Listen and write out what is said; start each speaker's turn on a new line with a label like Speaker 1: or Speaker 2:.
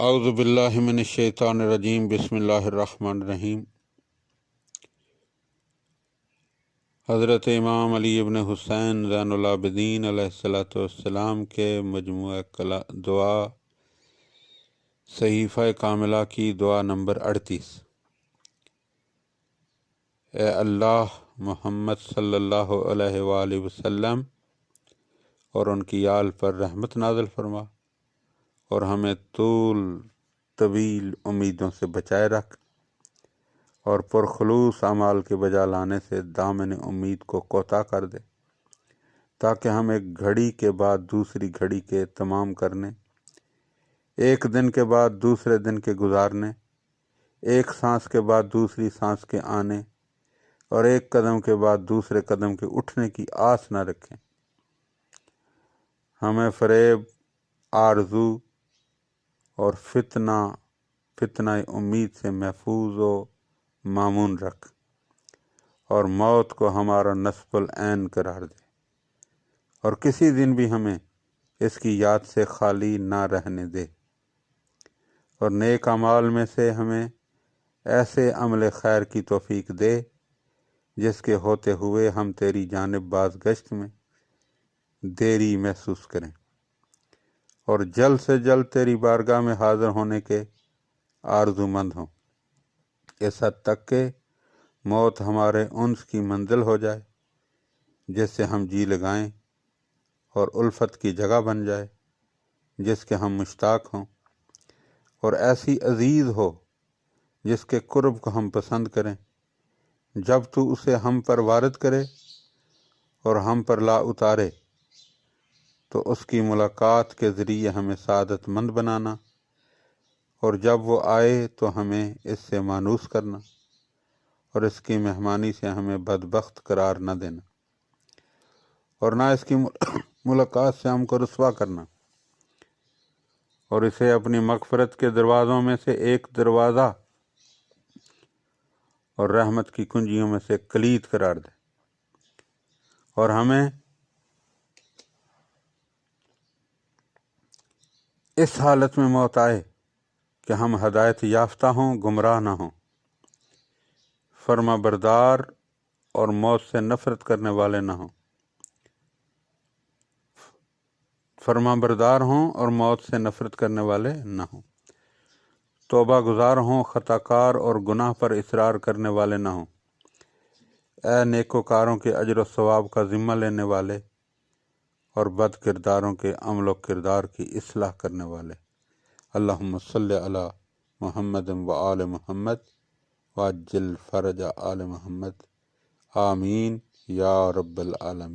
Speaker 1: اعوذ باللہ من الشیطان الرجیم بسم اللہ الرحمن الرحیم۔ حضرت امام علی ابن حسین زین العابدین علیہ السلام کے مجموعہ دعا صحیفہ کاملہ کی دعا نمبر 38۔ اے اللہ، محمد صلی اللہ علیہ وآلہ وسلم اور ان کی آل پر رحمت نازل فرما، اور ہمیں طویل امیدوں سے بچائے رکھ، اور پرخلوص اعمال کے بجا لانے سے دامن امید کو کوتاہ کر دے، تاکہ ہم ایک گھڑی کے بعد دوسری گھڑی کے تمام کرنے، ایک دن کے بعد دوسرے دن کے گزارنے، ایک سانس کے بعد دوسری سانس کے آنے، اور ایک قدم کے بعد دوسرے قدم کے اٹھنے کی آس نہ رکھیں۔ ہمیں فریب، آرزو اور فتنہ امید سے محفوظ و مامون رکھ، اور موت کو ہمارا نصب العین قرار دے، اور کسی دن بھی ہمیں اس کی یاد سے خالی نہ رہنے دے، اور نیک اعمال میں سے ہمیں ایسے عمل خیر کی توفیق دے جس کے ہوتے ہوئے ہم تیری جانب بازگشت میں دیری محسوس کریں، اور جلد سے جلد تیری بارگاہ میں حاضر ہونے کے آرزو مند ہوں، اس حد تک کہ موت ہمارے انس کی منزل ہو جائے، جس سے ہم جی لگائیں، اور الفت کی جگہ بن جائے جس کے ہم مشتاق ہوں، اور ایسی عزیز ہو جس کے قرب کو ہم پسند کریں۔ جب تو اسے ہم پر وارد کرے اور ہم پر لا اتارے تو اس کی ملاقات کے ذریعے ہمیں سعادت مند بنانا، اور جب وہ آئے تو ہمیں اس سے مانوس کرنا، اور اس کی مہمانی سے ہمیں بدبخت قرار نہ دینا، اور نہ اس کی ملاقات سے ہم کو رسوا کرنا، اور اسے اپنی مغفرت کے دروازوں میں سے ایک دروازہ اور رحمت کی کنجیوں میں سے کلید قرار دے، اور ہمیں اس حالت میں موت آئے کہ ہم ہدایت یافتہ ہوں، گمراہ نہ ہوں، فرما بردار اور موت سے نفرت کرنے والے نہ ہوں، فرما بردار ہوں اور موت سے نفرت کرنے والے نہ ہوں، توبہ گزار ہوں، خطا کار اور گناہ پر اصرار کرنے والے نہ ہوں، اے نیکوکاروں کے اجر و ثواب کا ذمہ لینے والے اور بد کرداروں کے عمل و کردار کی اصلاح کرنے والے۔ اللہم صلی علی محمد و آل محمد وعجل فرج آل محمد، آمین یا رب العالمین۔